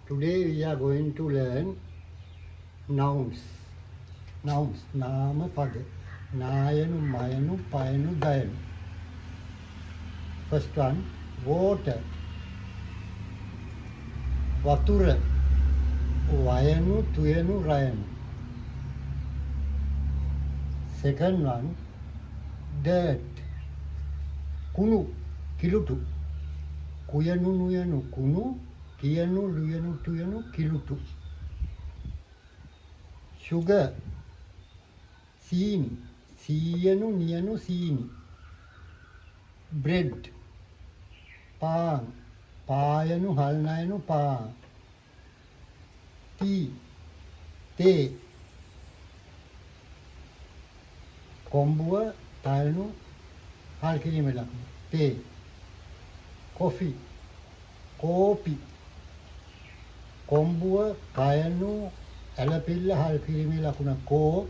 Today we are going to learn nouns. Nouns. නාම පද. නායනු, මයනු, පයනු, දයනු. First one, water. වතුර. වයනු, තුයනු, රයනු. Second one, dirt. කුණු, කිලුටු. කුයනු, නුයනු, කුණු. කියනු, ලුයනු, තුයනු, කිලුටු. Sugar. සීනි. සීයනු, නියනු, සීනි. Bread. පාන්. පායනු, හල්නයනු, පාන්. Tea. තේ. කොම්බුව, තයනු, හල් කිරීමේ ලකුණ. තේ. Coffee. කෝපි. කොම්බුව, කයනු, ඇලපිල්ල, හල් කිරීමේ ලකුණ. කෝ.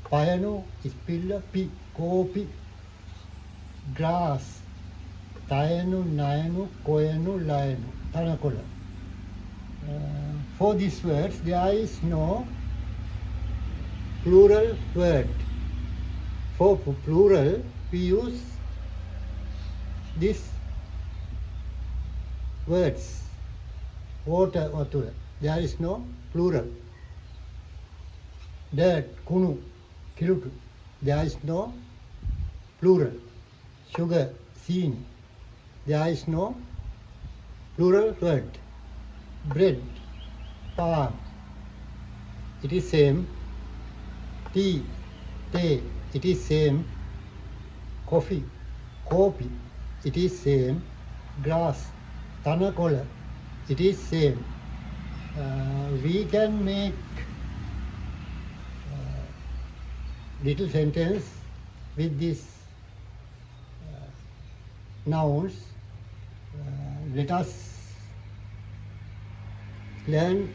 පයනු, ඉස්පිල්ල, පි. කෝපි. Grass. තයනු, නයනු, කොයනු, ලයනු. තනකොළ. For these words, there is no plural word. For plural, we use these words. Water, water. There is no plural. Dirt, kunu, kilutu. There is no plural. Sugar, seen. There is no plural word. Bread, pan. It is same. Tea, tea. It is same. Coffee, kopi. It is same. Grass, tanakola. It is same. We can make little sentence with these nouns. Let us learn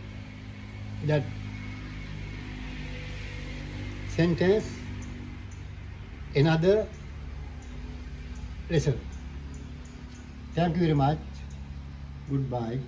that sentence another lesson. Thank you very much. Goodbye.